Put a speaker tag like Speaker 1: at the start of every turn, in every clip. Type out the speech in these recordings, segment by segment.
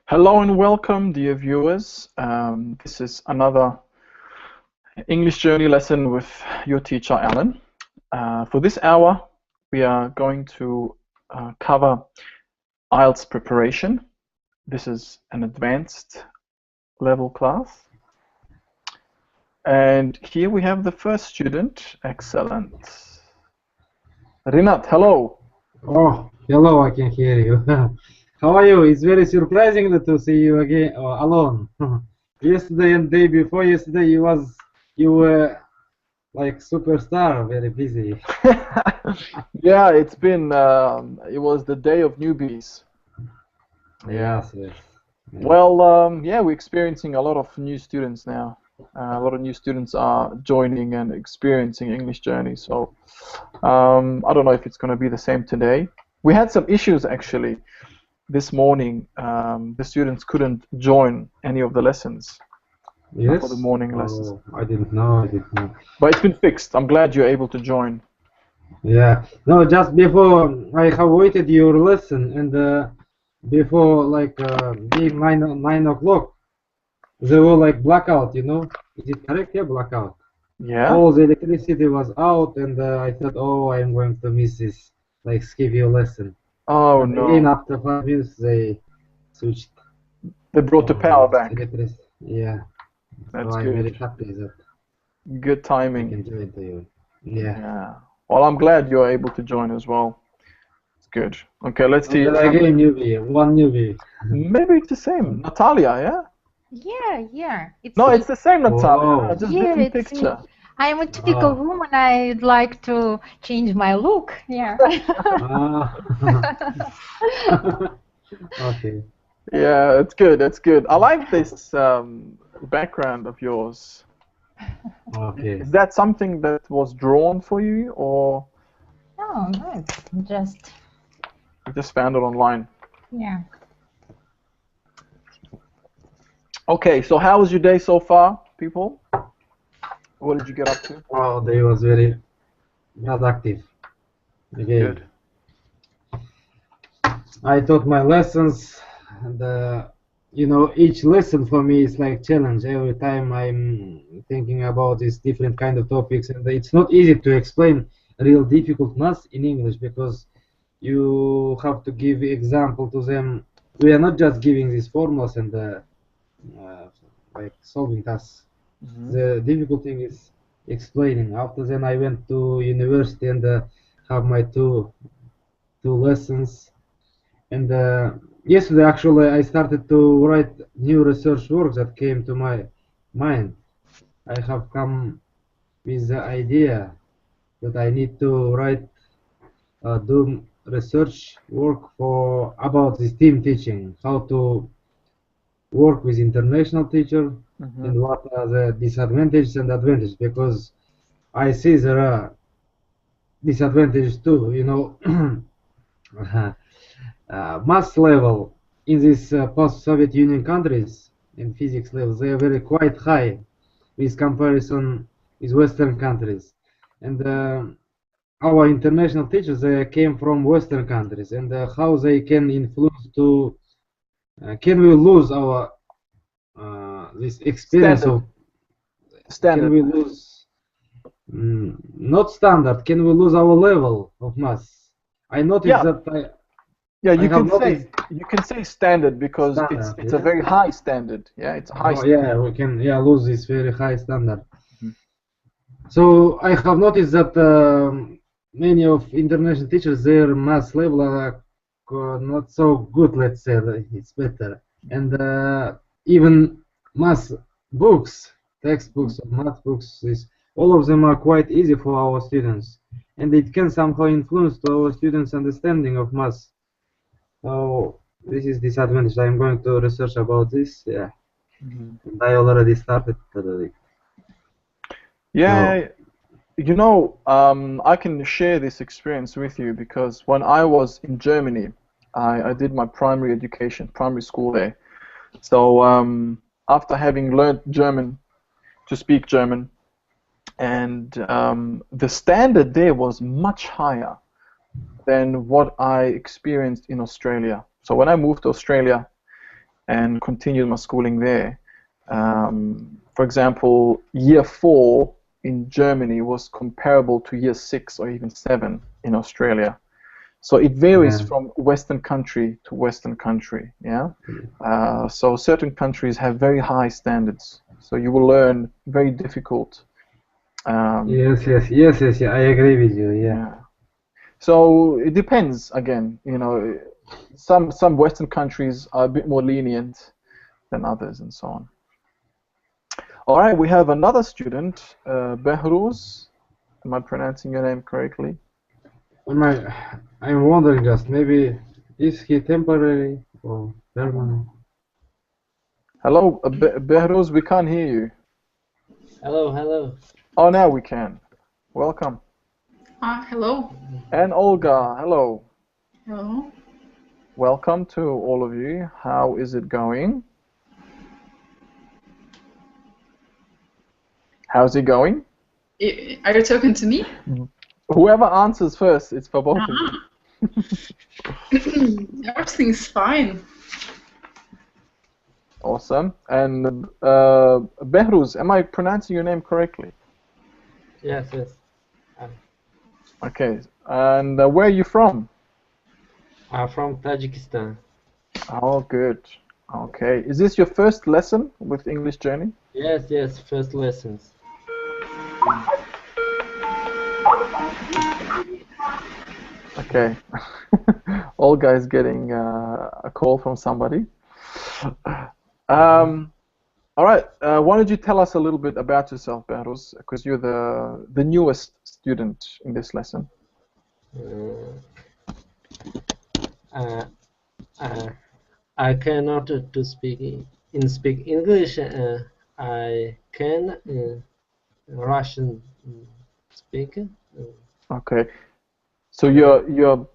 Speaker 1: Hello and welcome, dear viewers. This is another English journey lesson with your teacher, Alan. For this hour, we are going to cover IELTS preparation. This is an advanced level class. And here we have the first student. Excellent. Rinat, hello.
Speaker 2: Oh, hello, I can hear you. How are you? It's very surprising to see you again alone. Yesterday and day before yesterday, you were like superstar, very busy.
Speaker 1: Yeah, it was the day of newbies. Yeah.
Speaker 2: Yes.
Speaker 1: Well, yeah, we're experiencing a lot of new students now. A lot of new students are joining and experiencing English Journey. So I don't know if it's going to be the same today. We had some issues actually this morning. The students couldn't join any of the lessons
Speaker 2: Yes.
Speaker 1: for the morning lessons.
Speaker 2: I didn't know.
Speaker 1: But it's been fixed. I'm glad you're able to join.
Speaker 2: Yeah. No, just before I have waited your lesson, and before like being 9 o'clock, there were like blackout. You know, is it correct? Yeah, blackout.
Speaker 1: Yeah.
Speaker 2: All the electricity was out, and I thought, oh, I'm going to miss this, like skip your lesson.
Speaker 1: Oh
Speaker 2: But
Speaker 1: no.
Speaker 2: again, after 5 minutes, they switched.
Speaker 1: They brought the power back.
Speaker 2: Yeah.
Speaker 1: That's
Speaker 2: so I'm
Speaker 1: good.
Speaker 2: very happy that
Speaker 1: Good
Speaker 2: I
Speaker 1: timing.
Speaker 2: can join to you. Yeah.
Speaker 1: Yeah. Well, I'm glad you're able to join as well. It's good. Okay, let's see.
Speaker 2: Again, one newbie.
Speaker 1: Maybe it's the same. Natalia, yeah?
Speaker 3: Yeah.
Speaker 1: No,
Speaker 3: me.
Speaker 1: it's the same Natalia.
Speaker 2: Whoa.
Speaker 1: Just
Speaker 3: Yeah,
Speaker 1: different
Speaker 3: it's me.
Speaker 1: picture.
Speaker 3: I am a typical woman. I'd like to change my look. Yeah.
Speaker 2: Okay.
Speaker 1: Yeah, it's good. It's good. I like this background of yours.
Speaker 2: Okay.
Speaker 1: Is that something that was drawn for you, or
Speaker 3: Oh, no, just
Speaker 1: you just found it online?
Speaker 3: yeah.
Speaker 1: Okay, so how was your day so far, people? What did you get up to?
Speaker 2: Oh, they was very productive. Again.
Speaker 1: Good.
Speaker 2: I taught my lessons, and each lesson for me is like challenge. Every time I'm thinking about these different kind of topics, and it's not easy to explain real difficult maths in English because you have to give example to them. We are not just giving these formulas and like solving tasks. The difficult thing is explaining. After then, I went to university and have my two lessons. And yesterday, actually, I started to write new research work that came to my mind. I have come with the idea that I need to do research work about this team teaching, how to work with international teacher, and what are the disadvantages and advantages, because I see there are disadvantages too. Math level in these post-Soviet Union countries in physics level, they are very quite high with comparison with Western countries. And our international teachers, they came from Western countries, and how they can influence to, can we lose our this experience
Speaker 1: Standard.
Speaker 2: Can we lose, not standard, can we lose our level of math? I noticed that
Speaker 1: Yeah, you can say standard because it's a very high standard. Yeah, it's a high standard.
Speaker 2: Yeah, we can lose this very high standard. So I have noticed that many of international teachers, their math level are not so good, let's say. It's better. And even math books, textbooks or math books, all of them are quite easy for our students, and it can somehow influence to our students' understanding of math. So this is disadvantage. I'm going to research about this. Yeah, and I already started today.
Speaker 1: Yeah, I can share this experience with you because when I was in Germany, I did my primary education, primary school there. So after having learned German, to speak German, and the standard there was much higher than what I experienced in Australia. So when I moved to Australia, and continued my schooling there. For example, year 4 in Germany was comparable to year 6 or even 7 in Australia. So it varies from Western country to Western country. Yeah. So certain countries have very high standards. So you will learn very difficult.
Speaker 2: Yes, I agree with you. Yeah.
Speaker 1: So it depends. Again, you know, some Western countries are a bit more lenient than others, and so on. All right, we have another student, Behruz. Am I pronouncing your name correctly?
Speaker 2: I'm wondering just maybe is he temporary or permanent?
Speaker 1: Hello, Behruz, we can't hear you.
Speaker 4: Hello.
Speaker 1: Oh, now we can. Welcome.
Speaker 5: Hello.
Speaker 1: And Olga, hello.
Speaker 5: Hello.
Speaker 1: Welcome to all of you. How is it going? How's it going?
Speaker 5: Are you talking to me?
Speaker 1: Whoever answers first, it's for both of you.
Speaker 5: Everything's fine.
Speaker 1: Awesome. And Behruz, am I pronouncing your name correctly?
Speaker 4: Yes.
Speaker 1: Okay. And where are you from?
Speaker 4: I'm from Tajikistan.
Speaker 1: Oh, good. Okay. Is this your first lesson with English Journey?
Speaker 4: Yes, first lessons.
Speaker 1: Okay. Olga is getting a call from somebody. All right. Why don't you tell us a little bit about yourself, Behruz, because you're the newest student in this lesson.
Speaker 4: I cannot to speak English. I can Russian speak.
Speaker 1: Okay. So you're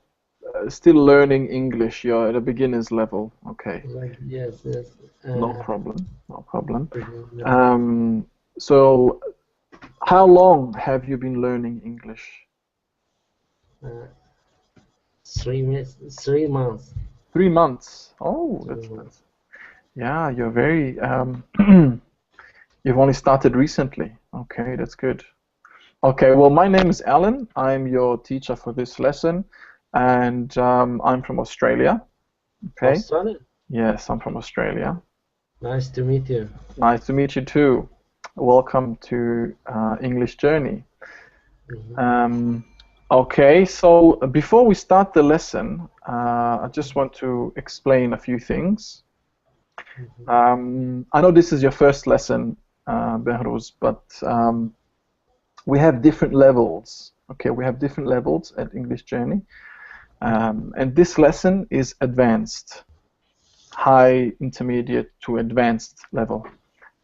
Speaker 1: still learning English. You're at a beginner's level. Okay.
Speaker 4: Yes.
Speaker 1: No problem.
Speaker 4: No.
Speaker 1: So how long have you been learning English?
Speaker 4: 3 months.
Speaker 1: 3 months. Oh, that's yeah. You're very you've only started recently. Okay, that's good. Okay, well, my name is Alan. I'm your teacher for this lesson, and I'm from Australia. Okay.
Speaker 4: Australia?
Speaker 1: Yes, I'm from Australia.
Speaker 4: Nice to meet you.
Speaker 1: Nice to meet you too. Welcome to English Journey. Okay, so before we start the lesson, I just want to explain a few things. I know this is your first lesson, Behruz, but we have different levels. Okay, we have different levels at English Journey, and this lesson is advanced, high, intermediate to advanced level,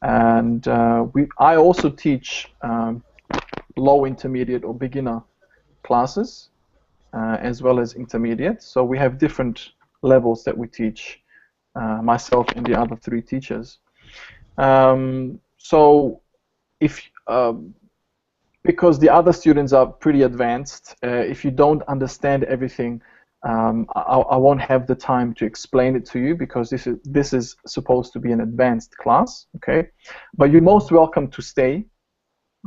Speaker 1: and I also teach low, intermediate, or beginner classes, as well as intermediate. So we have different levels that we teach, myself and the other 3 teachers. So if because the other students are pretty advanced, if you don't understand everything, I won't have the time to explain it to you, because this is supposed to be an advanced class, okay? But you're most welcome to stay,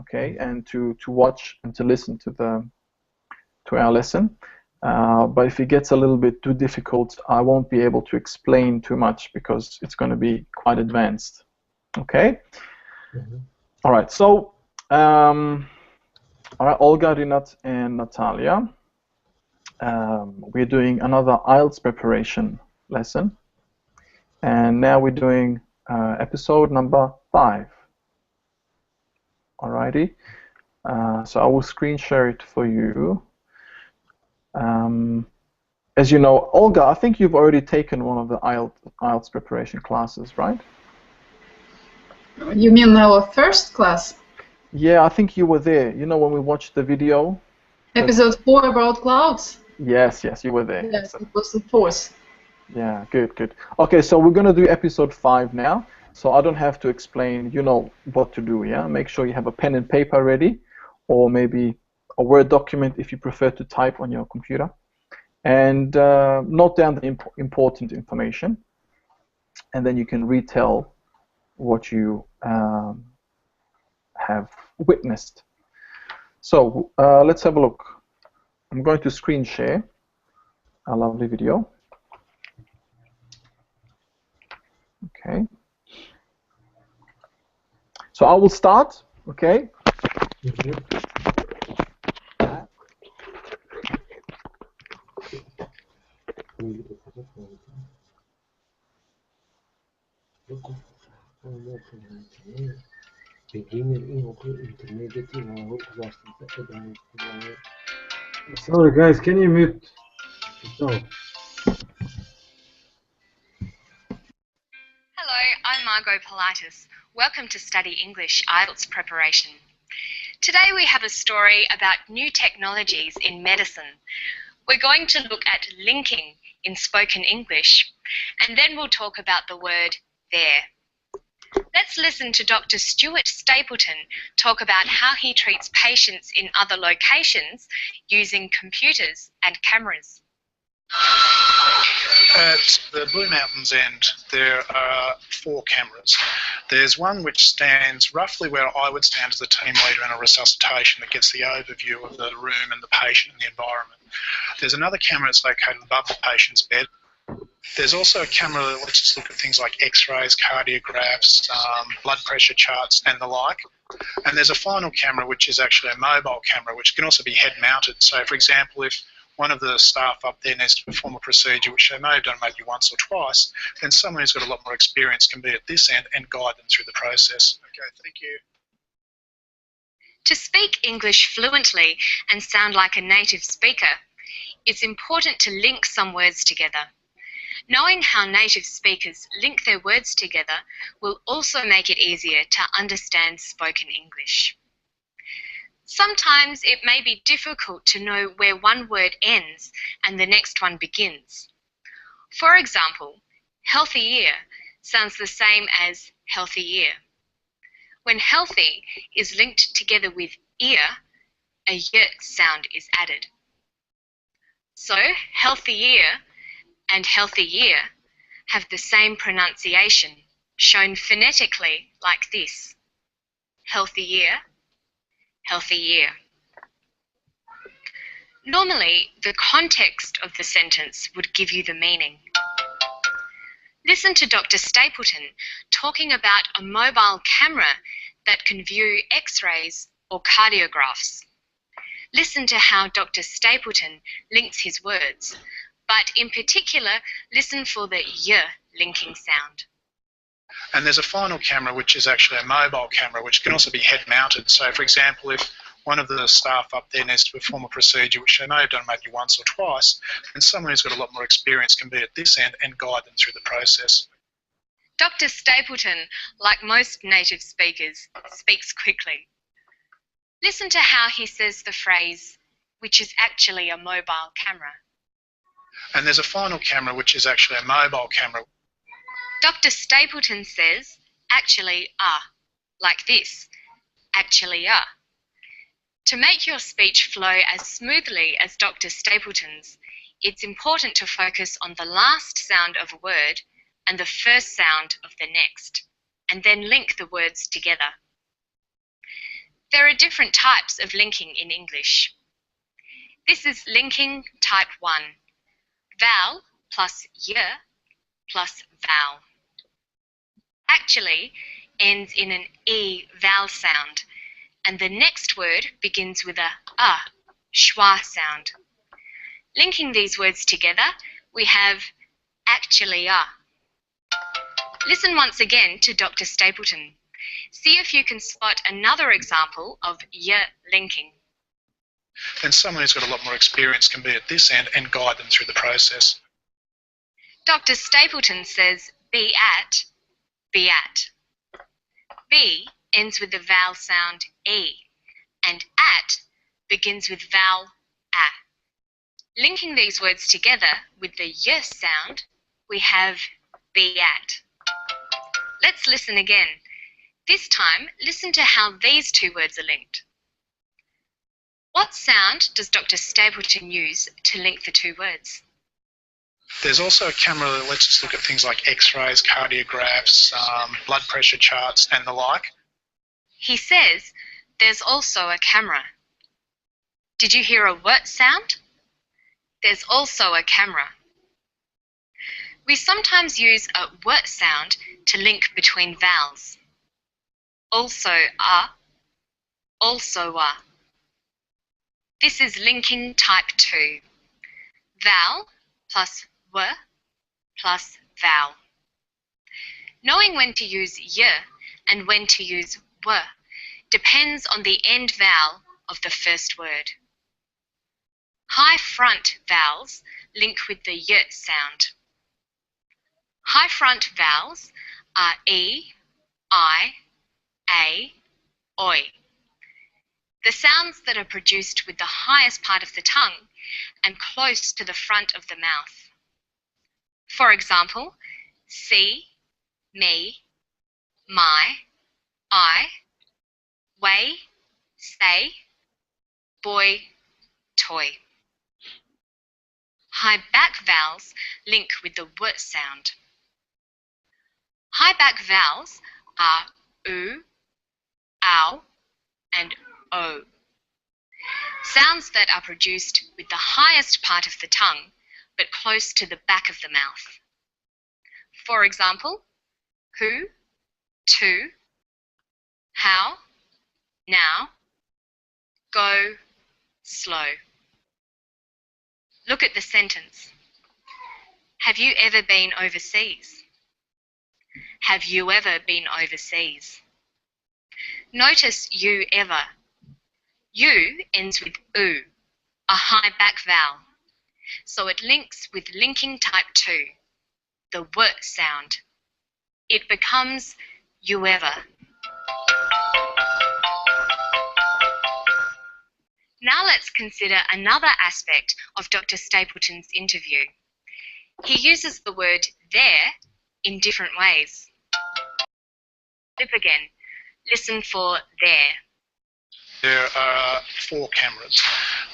Speaker 1: okay, and to watch and to listen to our lesson. But if it gets a little bit too difficult, I won't be able to explain too much, because it's going to be quite advanced, okay? All right, so all right, Olga, Rinat, and Natalia, we're doing another IELTS preparation lesson, and now we're doing episode number 5. Alrighty, so I will screen share it for you. As you know, Olga, I think you've already taken one of the IELTS preparation classes, right?
Speaker 5: You mean our first class?
Speaker 1: Yeah, I think you were there. You know, when we watched the video?
Speaker 5: Episode 4 about clouds?
Speaker 1: Yes, you were there.
Speaker 5: Yes, it was the 4th.
Speaker 1: Yeah, good. Okay, so we're going to do episode 5 now. So I don't have to explain, you know what to do, yeah? Make sure you have a pen and paper ready, or maybe a Word document if you prefer to type on your computer. And note down the important information. and then you can retell what you have witnessed. So let's have a look. I'm going to screen share a lovely video. Okay. So I will start, okay?
Speaker 2: Sorry guys, can you mute? So,
Speaker 6: Hello, I'm Margot Politis. Welcome to Study English IELTS preparation. Today we have a story about new technologies in medicine. We're going to look at linking in spoken English, and then we'll talk about the word there. Let's listen to Dr. Stuart Stapleton talk about how he treats patients in other locations using computers and cameras.
Speaker 7: At the Blue Mountains end, there are 4 cameras. There's one which stands roughly where I would stand as a team leader in a resuscitation that gets the overview of the room and the patient and the environment. There's another camera that's located above the patient's bed. There's also a camera that lets us look at things like x-rays, cardiographs, blood pressure charts and the like. And there's a final camera which is actually a mobile camera which can also be head mounted. So for example, if one of the staff up there needs to perform a procedure which they may have done maybe once or twice, then someone who's got a lot more experience can be at this end and guide them through the process. Okay, thank you.
Speaker 6: To speak English fluently and sound like a native speaker, it's important to link some words together. Knowing how native speakers link their words together will also make it easier to understand spoken English. Sometimes it may be difficult to know where one word ends and the next one begins. For example, healthy ear sounds the same as healthy ear. When healthy is linked together with ear, a y sound is added. So, healthy ear and healthy year have the same pronunciation, shown phonetically like this: healthy year, healthy year. Normally, the context of the sentence would give you the meaning. Listen to Dr. Stapleton talking about a mobile camera that can view x-rays or cardiographs. Listen to how Dr. Stapleton links his words, but in particular, listen for the y linking sound.
Speaker 7: And there's a final camera which is actually a mobile camera which can also be head mounted. So for example, if one of the staff up there needs to perform a procedure which they may have done maybe once or twice, then someone who's got a lot more experience can be at this end and guide them through the process.
Speaker 6: Dr. Stapleton, like most native speakers, speaks quickly. Listen to how he says the phrase, which is actually a mobile camera.
Speaker 7: And there's a final camera which is actually a mobile camera.
Speaker 6: Dr. Stapleton says, actually like this, actually To make your speech flow as smoothly as Dr. Stapleton's, it's important to focus on the last sound of a word and the first sound of the next, and then link the words together. There are different types of linking in English. This is linking type 1. Vowel plus y plus vowel. Actually ends in an e vowel sound, and the next word begins with a schwa sound. Linking these words together, we have actually Listen once again to Dr. Stapleton. See if you can spot another example of y linking.
Speaker 7: Then someone who's got a lot more experience can be at this end and guide them through the process.
Speaker 6: Dr. Stapleton says be at. Be ends with the vowel sound e, and at begins with vowel a. Linking these words together with the y sound, we have be at. Let's listen again. This time, listen to how these two words are linked. What sound does Dr. Stapleton use to link the two words?
Speaker 7: There's also a camera that lets us look at things like x-rays, cardiographs, blood pressure charts and the like.
Speaker 6: He says there's also a camera. Did you hear a what sound? There's also a camera. We sometimes use a what sound to link between vowels. Also also a. This is linking type 2. Vowel plus w plus vowel. Knowing when to use y and when to use w depends on the end vowel of the first word. High front vowels link with the y sound. High front vowels are e, I, a, oi. The sounds that are produced with the highest part of the tongue and close to the front of the mouth. For example, see, me, my, I, way, say, boy, toy. High back vowels link with the w sound. High back vowels are oo, ow, and o. Sounds that are produced with the highest part of the tongue but close to the back of the mouth. For example, who, to, how, now, go, slow. Look at the sentence. Have you ever been overseas? Have you ever been overseas? Notice you ever. U ends with oo, a high back vowel, so it links with linking type 2, the w sound. It becomes you ever. Now let's consider another aspect of Dr. Stapleton's interview. He uses the word there in different ways. Clip again. Listen for there.
Speaker 7: There are 4 cameras.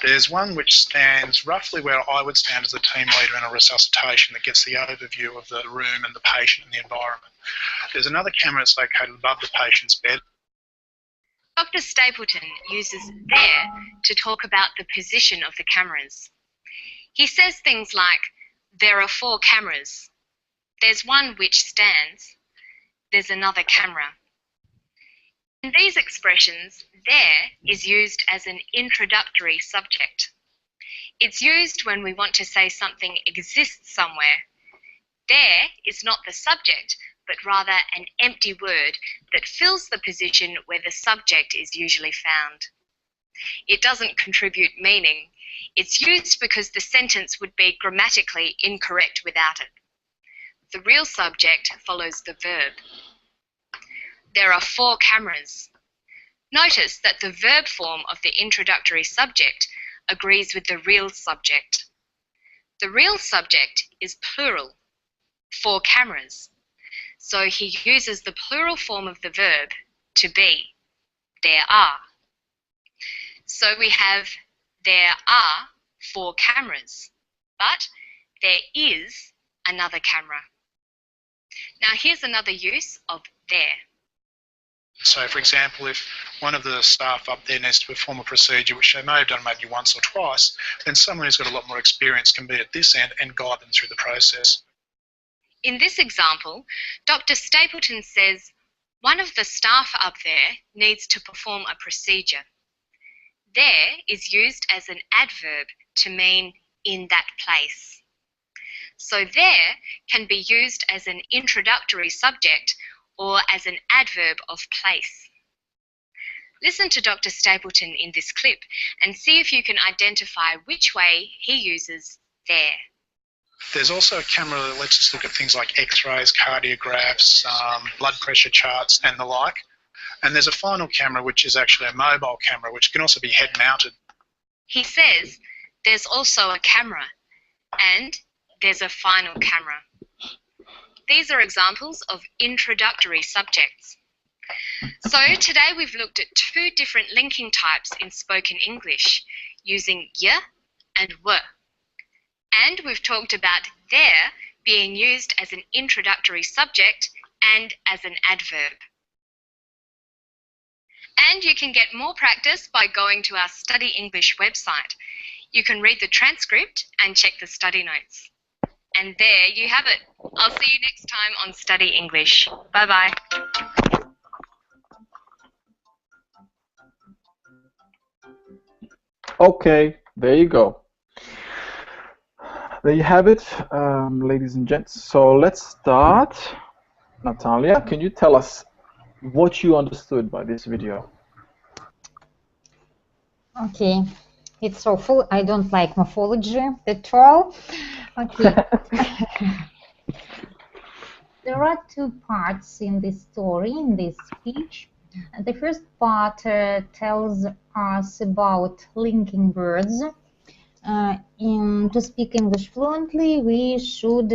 Speaker 7: There's one which stands roughly where I would stand as a team leader in a resuscitation that gets the overview of the room and the patient and the environment. There's another camera that's located above the patient's bed.
Speaker 6: Dr. Stapleton uses there to talk about the position of the cameras. He says things like, there are 4 cameras. There's one which stands. There's another camera. In these expressions, there is used as an introductory subject. It's used when we want to say something exists somewhere. There is not the subject, but rather an empty word that fills the position where the subject is usually found. It doesn't contribute meaning. It's used because the sentence would be grammatically incorrect without it. The real subject follows the verb. There are 4 cameras. Notice that the verb form of the introductory subject agrees with the real subject. The real subject is plural, 4 cameras. So he uses the plural form of the verb to be, there are. So we have, there are 4 cameras, but there is another camera. Now here's another use of there.
Speaker 7: So, for example, if one of the staff up there needs to perform a procedure which they may have done maybe once or twice, then someone who's got a lot more experience can be at this end and guide them through the process.
Speaker 6: In this example, Dr. Stapleton says one of the staff up there needs to perform a procedure. There is used as an adverb to mean in that place. So there can be used as an introductory subject or as an adverb of place. Listen to Dr. Stapleton in this clip and see if you can identify which way he uses there.
Speaker 7: There's also a camera that lets us look at things like x-rays, cardiographs, blood pressure charts and the like. And there's a final camera which is actually a mobile camera which can also be head mounted.
Speaker 6: He says there's also a camera and there's a final camera. These are examples of introductory subjects. So today we've looked at 2 different linking types in spoken English using y and w. And we've talked about there being used as an introductory subject and as an adverb. And you can get more practice by going to our Study English website. You can read the transcript and check the study notes. And there you have it. I'll see you next time on Study English. Bye-bye.
Speaker 1: Okay, there you go. There you have it, ladies and gents. So let's start. Natalia, can you tell us what you understood by this video?
Speaker 3: Okay, it's awful. I don't like morphology at all. Okay. There are two parts in this story, in this speech. The first part tells us about linking words. To speak English fluently, we should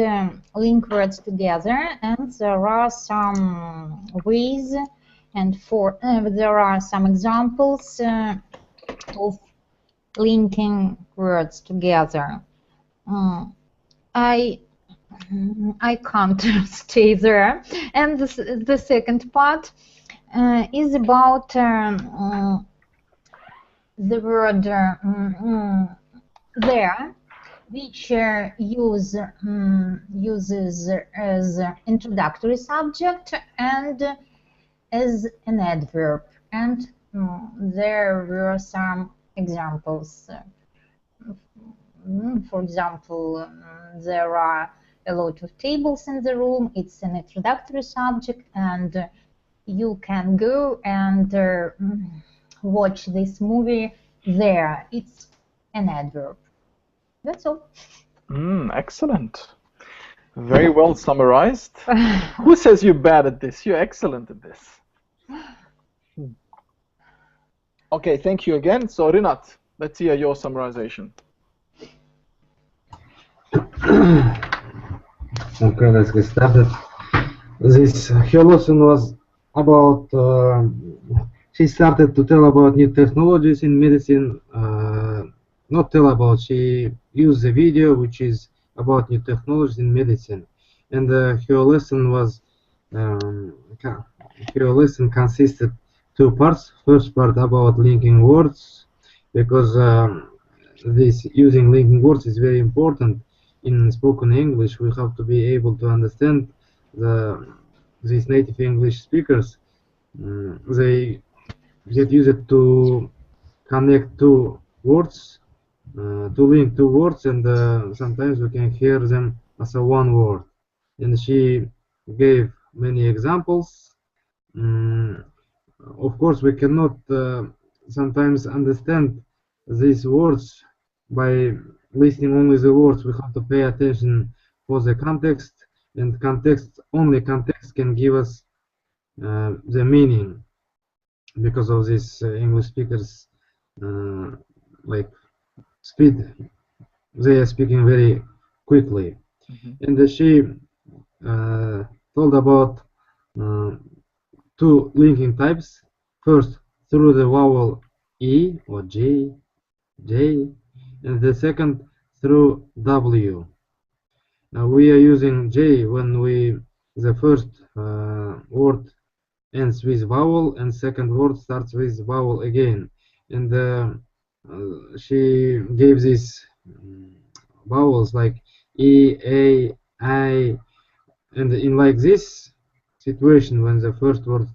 Speaker 3: link words together, and there are some ways and there are some examples of linking words together. I can't stay there. And the second part is about the word there, which uses as introductory subject and as an adverb. And there were some examples. For example, there are a lot of tables in the room. It's an introductory subject, and you can go and watch this movie there. It's an adverb. That's all.
Speaker 1: Excellent. Very well summarized. Who says you're bad at this? You're excellent at this. Okay, thank you again. So, Rinat, let's hear your summarization.
Speaker 2: Okay, let's get started. This her lesson was about. She started to tell about new technologies in medicine. Not tell about. She used a video which is about new technologies in medicine, and her lesson was. Her lesson consisted two parts. First part about linking words, because this using linking words is very important in spoken English. We have to be able to understand these native English speakers. They use it to connect two words, to link two words, and sometimes we can hear them as a one word. And she gave many examples. Of course, we cannot sometimes understand these words by listening only the words. We have to pay attention for the context, and only context can give us the meaning. Because of this English speakers like speed, they are speaking very quickly. And she told about two linking types. First, through the vowel E or J, and the second through W. We are using J when the first word ends with vowel and second word starts with vowel again. And she gave these vowels like E, A, I, and in like this situation, when the first word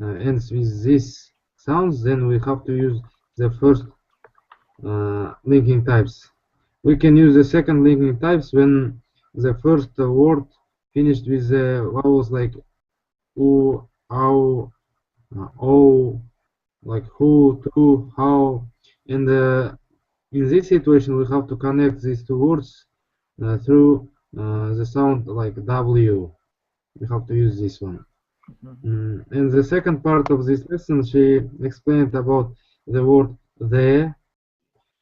Speaker 2: ends with these sounds, then we have to use the first linking types. We can use the second linking types when the first word finished with the vowels like U, Au, O, like who, to, how. And in this situation, we have to connect these two words through the sound like W. We have to use this one. In the second part of this lesson, she explained about the word there.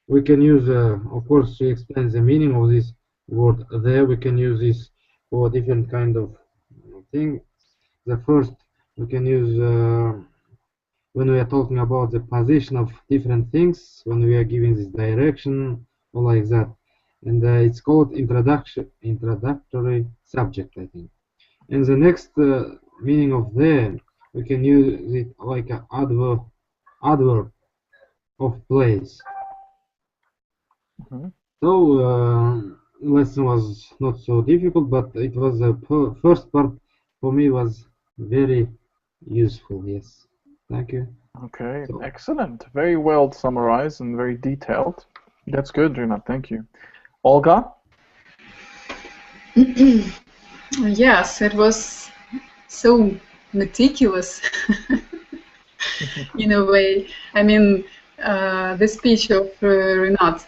Speaker 2: We can use, of course, she explains the meaning of this word there. We can use this for different kind of thing. The first, we can use when we are talking about the position of different things, when we are giving this direction or like that. and it's called introductory subject, I think. And the next meaning of the, we can use it like an adverb of place. So lesson was not so difficult, but it was the first part for me was very useful. Yes, thank you.
Speaker 1: Okay,
Speaker 2: So,
Speaker 1: excellent. Very well summarized and very detailed. That's good, Rinat. Thank you. Olga?
Speaker 5: Yes, it was so meticulous in a way. I mean, the speech of Renat.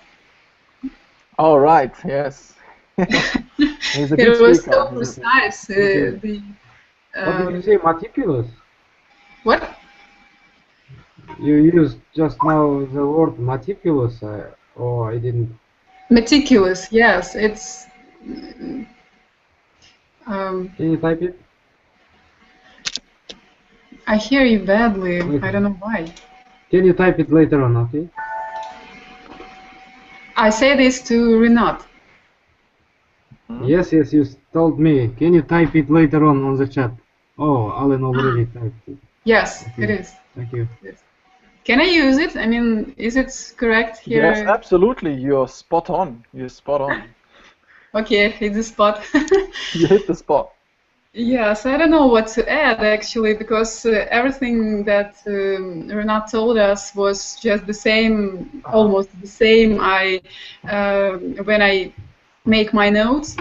Speaker 1: All right, yes. He's a good
Speaker 5: It was
Speaker 1: speaker.
Speaker 5: so precise.
Speaker 2: okay. What did you say, meticulous?
Speaker 5: What?
Speaker 2: You used just now the word meticulous, or I didn't.
Speaker 5: Meticulous, yes. It's.
Speaker 2: Can you type it?
Speaker 5: I hear you badly.
Speaker 2: Okay.
Speaker 5: I don't know why.
Speaker 2: Can you type it later on, okay?
Speaker 5: I say this to Renat.
Speaker 2: Yes, you told me. Can you type it later on the chat? Oh, Alan already typed it.
Speaker 5: Yes,
Speaker 2: Okay.
Speaker 5: it is.
Speaker 2: Thank you.
Speaker 5: Yes. Can I use it? I mean, is it correct here?
Speaker 1: Yes, absolutely. You're spot on. You're spot on.
Speaker 5: Okay, hit the spot.
Speaker 1: You hit the spot.
Speaker 5: Yes, I don't know what to add actually, because everything that Renat told us was just the same, almost the same. When I make my notes,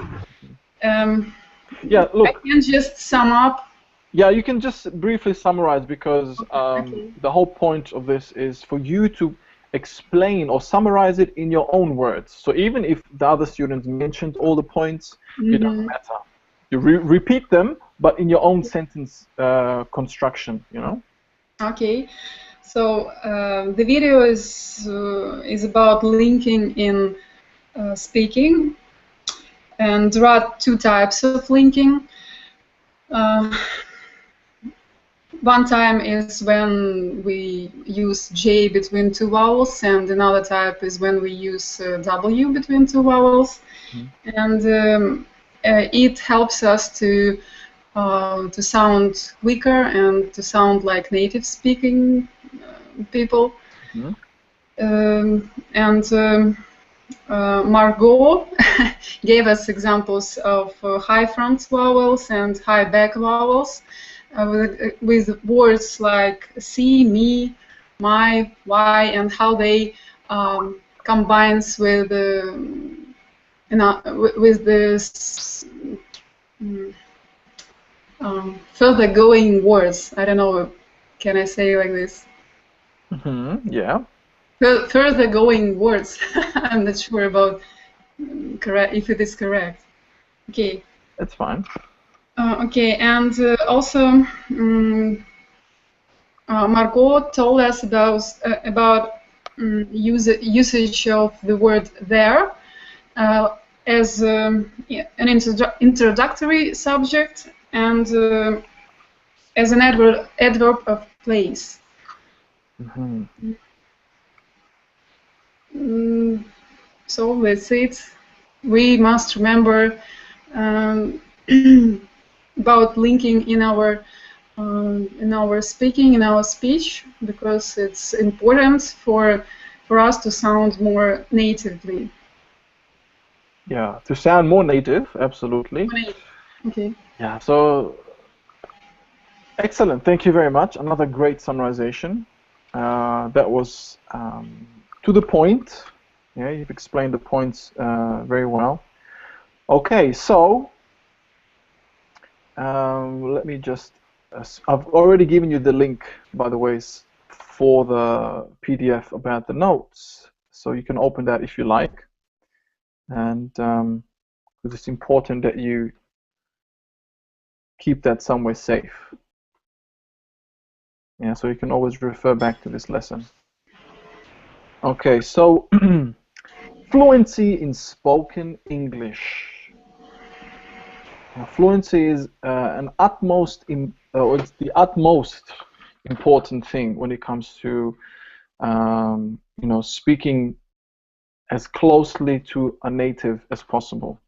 Speaker 1: Yeah, look.
Speaker 5: I can just sum up.
Speaker 1: Yeah, you can just briefly summarize, because
Speaker 5: Okay.
Speaker 1: the whole point of this is for you to explain or summarize it in your own words. So even if the other students mentioned all the points, it doesn't matter. You repeat them, but in your own sentence construction, you know?
Speaker 5: Okay, so the video is about linking in speaking, and there are two types of linking. One time is when we use J between two vowels, and another type is when we use W between two vowels, and it helps us to sound quicker and to sound like native speaking people. Margot gave us examples of high front vowels and high back vowels with words like see, me, my, why, and how they combines with this further going words. I don't know, can I say like this?
Speaker 1: Yeah.
Speaker 5: Further going words. I'm not sure about correct if it is correct. Okay.
Speaker 1: That's fine.
Speaker 5: Okay, and also Margot told us about usage of the word there as an introductory subject and as an adverb of place. So that's it. We must remember about linking in our speaking, in our speech, because it's important for us to sound more natively.
Speaker 1: Yeah, to sound more native, absolutely.
Speaker 5: Okay.
Speaker 1: Yeah, so excellent. Thank you very much. Another great summarization. That was to the point. Yeah, you've explained the points very well. Okay, so let me just. I've already given you the link, by the way, for the PDF about the notes, so you can open that if you like. And because it's important that you keep that somewhere safe. Yeah, so you can always refer back to this lesson. Okay, so fluency in spoken English. Now, fluency is it's the utmost important thing when it comes to speaking as closely to a native as possible.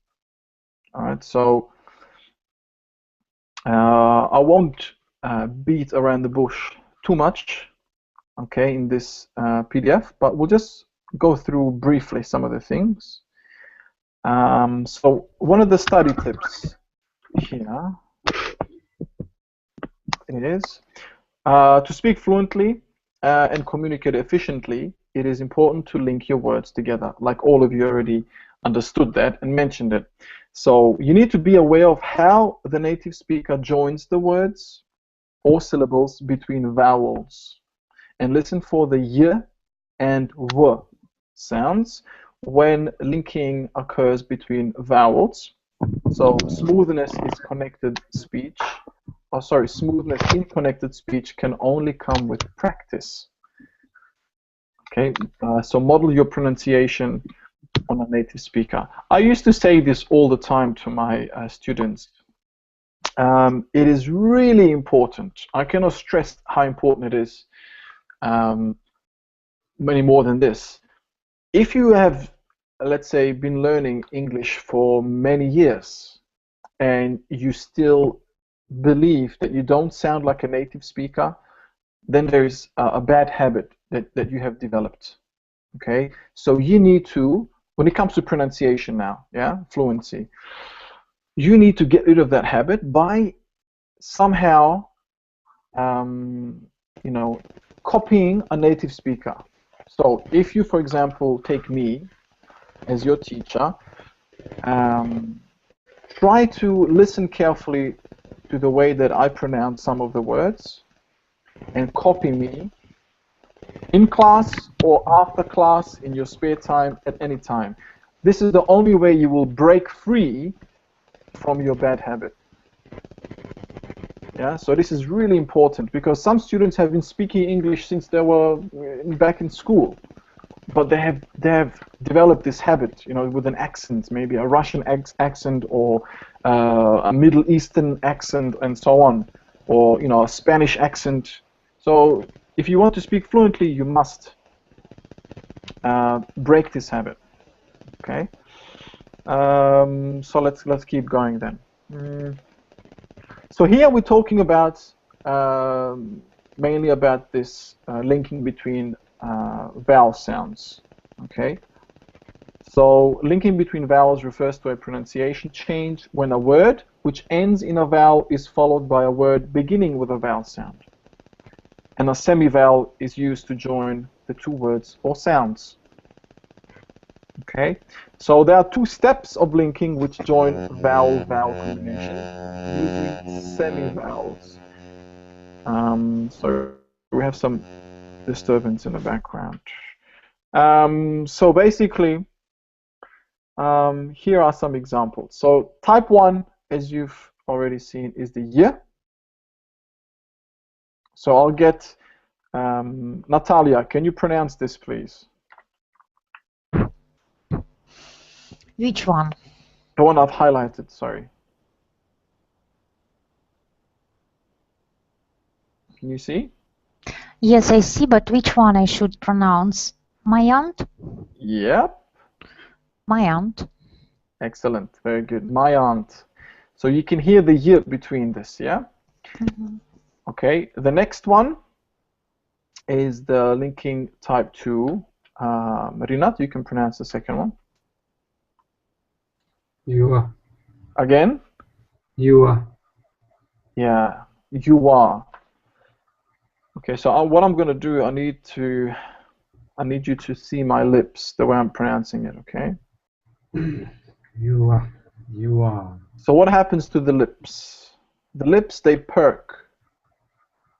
Speaker 1: All right, so I won't beat around the bush too much, okay, in this PDF, but we'll just go through briefly some of the things. So one of the study tips here is to speak fluently and communicate efficiently, it is important to link your words together, like all of you already understood that and mentioned it. So you need to be aware of how the native speaker joins the words or syllables between vowels, and listen for the y and w sounds when linking occurs between vowels. So smoothness is connected speech. Oh, sorry, smoothness in connected speech can only come with practice. Okay, so model your pronunciation on a native speaker. I used to say this all the time to my students. It is really important. I cannot stress how important it is many more than this. If you have, let's say, been learning English for many years and you still believe that you don't sound like a native speaker, then there's a bad habit that you have developed. Okay, so you need to, when it comes to pronunciation now, yeah, fluency, you need to get rid of that habit by somehow, you know, copying a native speaker. So if you, for example, take me as your teacher, try to listen carefully to the way that I pronounce some of the words and copy me in class or after class, in your spare time, at any time. This is the only way you will break free from your bad habit. Yeah, so this is really important because some students have been speaking English since they were back in school, but they have developed this habit, you know, with an accent, maybe a Russian accent or a Middle Eastern accent and so on, or, you know, a Spanish accent. So if you want to speak fluently, you must break this habit. Okay. So let's keep going then. So here we're talking about mainly about this linking between vowel sounds. Okay. So linking between vowels refers to a pronunciation change when a word which ends in a vowel is followed by a word beginning with a vowel sound, and a semivowel is used to join the two words or sounds. Okay, so there are two steps of linking which join vowel-vowel combination using semivowels. So we have some disturbance in the background. So basically, here are some examples. So type 1, as you've already seen, is the y. So I'll get Natalia, can you pronounce this, please?
Speaker 3: Which one?
Speaker 1: The one I've highlighted, sorry. Can you see?
Speaker 3: Yes, I see, but which one I should pronounce? My aunt?
Speaker 1: Yep.
Speaker 3: My aunt.
Speaker 1: Excellent, very good. My aunt. So you can hear the y between this, yeah?
Speaker 3: Mm-hmm.
Speaker 1: Okay, the next one is the linking type 2. Rinat, you can pronounce the second one.
Speaker 2: You are.
Speaker 1: Again?
Speaker 2: You are.
Speaker 1: Yeah, you are. Okay, so what I'm going to do, I need you to see my lips, the way I'm pronouncing it, okay?
Speaker 2: You are. You are.
Speaker 1: So what happens to the lips? The lips, they perk.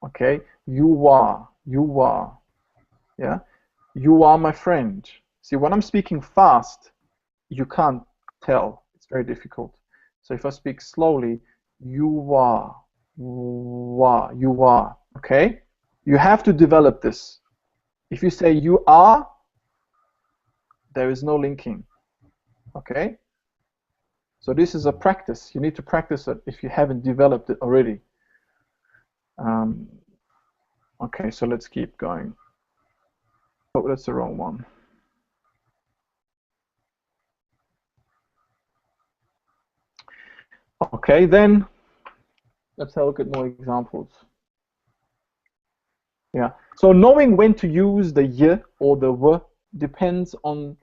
Speaker 1: Okay? You are. You are. Yeah? You are my friend. See, when I'm speaking fast, you can't tell. It's very difficult. So if I speak slowly, you are. You are. Okay? You have to develop this. If you say you are, there is no linking. Okay? So this is a practice. You need to practice it if you haven't developed it already. Okay, so let's keep going. Oh, that's the wrong one. Okay, then let's have a look at more examples. Yeah, so knowing when to use the y or the w depends on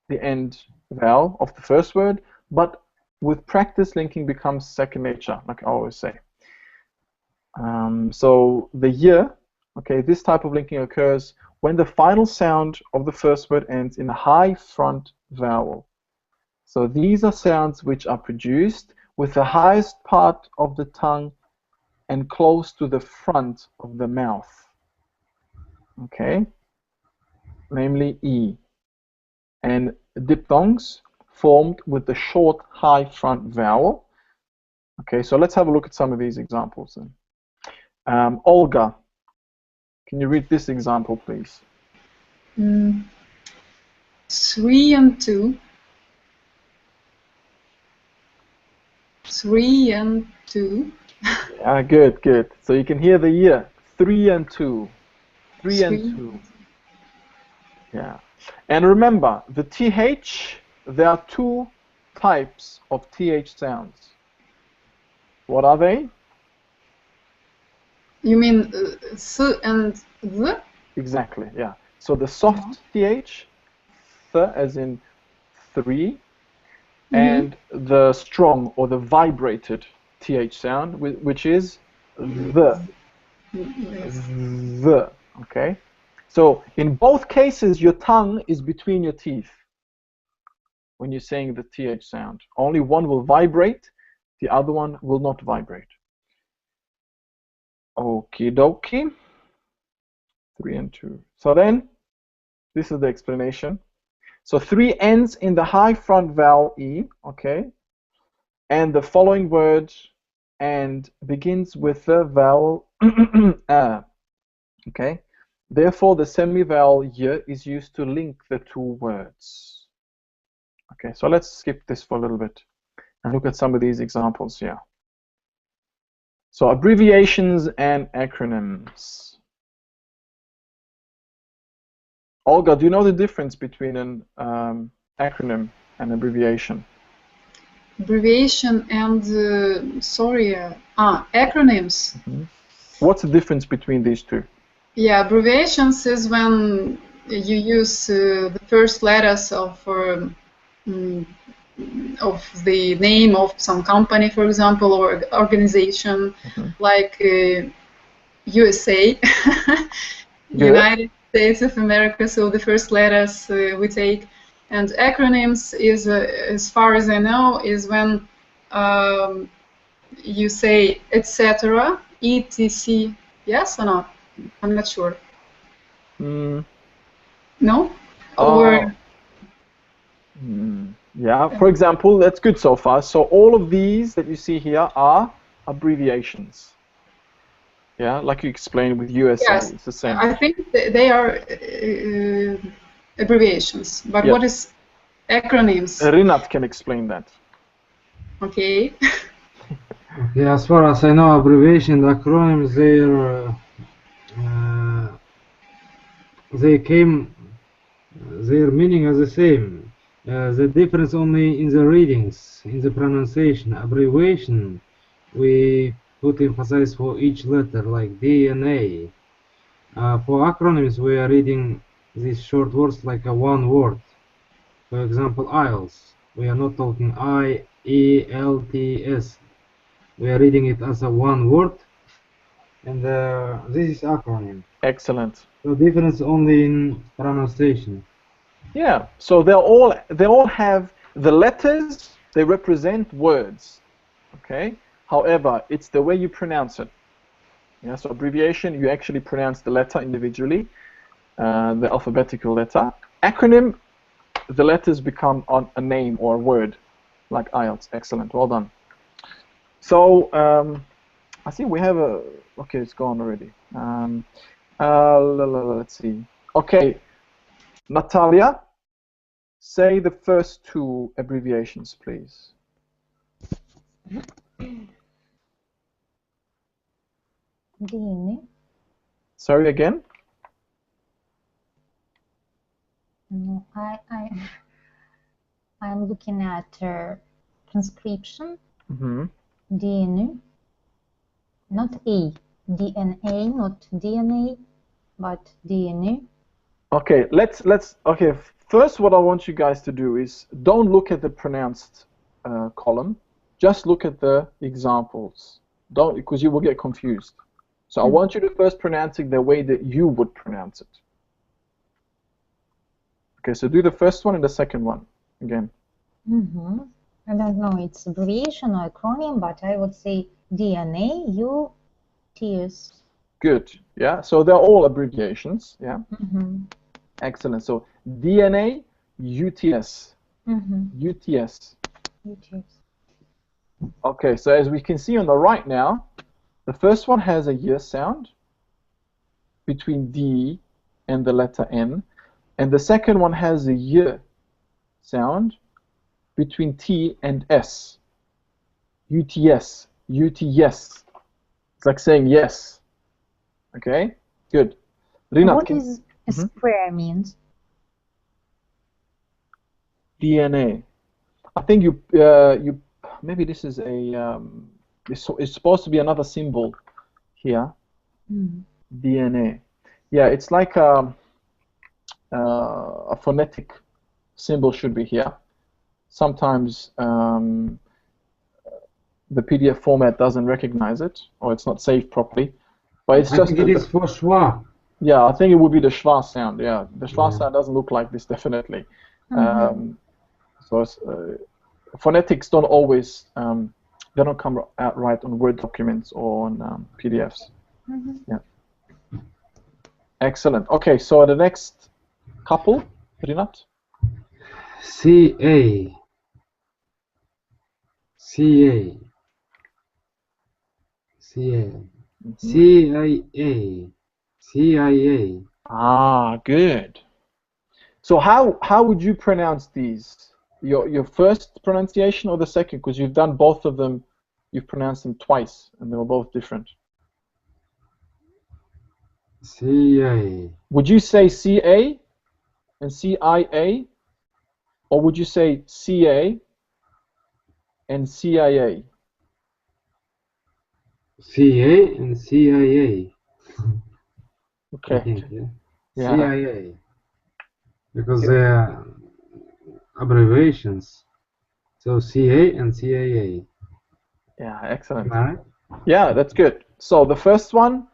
Speaker 1: the end vowel of the first word, but with practice, linking becomes second nature, like I always say. So the y, okay, this type of linking occurs when the final sound of the first word ends in a high front vowel. So these are sounds which are produced with the highest part of the tongue and close to the front of the mouth. Okay, namely E. And diphthongs formed with the short high front vowel. Okay, so let's have a look at some of these examples then. Olga, can you read this example, please?
Speaker 5: 3 and 2. 3 and 2.
Speaker 1: Yeah, good, good. So you can hear the year. 3 and 2. 3 and 2. Yeah. And remember, the TH, there are two types of TH sounds. What are they?
Speaker 5: You mean s and th?
Speaker 1: Exactly, yeah. So the soft TH, th as in 3, and the strong or the vibrated TH sound, which is the.
Speaker 5: Yes.
Speaker 1: The, okay? So in both cases, your tongue is between your teeth when you're saying the TH sound. Only one will vibrate, the other one will not vibrate. Okie dokie. 3 and 2. So then, this is the explanation. So 3 ends in the high front vowel E, okay? And the following word and begins with the vowel a, okay? Therefore, the semi-vowel y is used to link the two words. Okay, so let's skip this for a little bit and look at some of these examples here. So abbreviations and acronyms. Olga, do you know the difference between an acronym and abbreviation?
Speaker 5: Abbreviation and, acronyms.
Speaker 1: What's the difference between these two?
Speaker 5: Yeah, abbreviations is when you use the first letters of the name of some company, for example, or organization, like USA, United States of America. So the first letters we take, and acronyms is, as far as I know, is when you say etc., etc. Yes or not? I'm not sure. No? Or
Speaker 1: yeah, for example, that's good so far. So all of these that you see here are abbreviations. Yeah, like you explained with USA,
Speaker 5: yes,
Speaker 1: it's the same.
Speaker 5: I think they are abbreviations. But what is acronyms?
Speaker 1: Rinat can explain that.
Speaker 5: Okay.
Speaker 2: Okay, as far as I know, abbreviation, the acronyms, their meaning is the same. The difference only in the readings, in the pronunciation. Abbreviation, we put emphasis for each letter, like D and A. For acronyms, we are reading these short words like a one word. For example, IELTS. We are not talking IELTS. We are reading it as a one word, and this is acronym.
Speaker 1: Excellent.
Speaker 2: So difference only in pronunciation.
Speaker 1: Yeah. So they all have the letters. They represent words. Okay. However, it's the way you pronounce it. Yeah. So abbreviation, you actually pronounce the letter individually, the alphabetical letter. Acronym, the letters become a name or a word, like IELTS. Excellent. Well done. So I see we have a. Okay, it's gone already. Let's see. Okay, Natalia, say the first two abbreviations, please.
Speaker 3: Dini.
Speaker 1: Sorry again?
Speaker 3: No, I'm looking at transcription. DNA, not A. DNA, not DNA, but DNA.
Speaker 1: Okay, okay. First, what I want you guys to do is don't look at the pronounced column. Just look at the examples. Don't, because you will get confused. So I want you to first pronounce it the way that you would pronounce it. Okay, so do the first one and the second one again.
Speaker 3: I don't know, it's abbreviation or acronym, but I would say DNA, UTS.
Speaker 1: Good. Yeah. So they're all abbreviations. Yeah. Excellent. So DNA, UTS. UTS.
Speaker 3: UTS.
Speaker 1: Okay. So as we can see on the right now, the first one has a y sound between D and the letter N, and the second one has a y sound between T and S. UTS. UTS. It's like saying yes. Okay. Good. Rinat,
Speaker 3: What is a square means?
Speaker 1: DNA. I think you maybe this is a it's supposed to be another symbol here. DNA. Yeah, it's like a phonetic symbol should be here. Sometimes the PDF format doesn't recognize it, or it's not saved properly. But it's
Speaker 2: I
Speaker 1: just
Speaker 2: think it is for schwa.
Speaker 1: Yeah, I think it would be the schwa sound. Yeah, the schwa sound doesn't look like this definitely. So it's, phonetics don't always they don't come out right on Word documents or on PDFs. Yeah. Excellent. Okay, so the next couple, Rinat.
Speaker 2: CA. CA. CA. CIA. CIA.
Speaker 1: Ah, good. So how would you pronounce these? Your first pronunciation or the second? Because you've done both of them. You've pronounced them twice, and they were both different.
Speaker 2: CIA.
Speaker 1: Would you say CA and CIA, or would you say CA and CIA?
Speaker 2: CA and CIA.
Speaker 1: Okay.
Speaker 2: I think, yeah.
Speaker 1: Yeah.
Speaker 2: CIA. Because they are abbreviations. So CA and CIA.
Speaker 1: Yeah, excellent.
Speaker 2: Am I right?
Speaker 1: Yeah, that's good. So the first one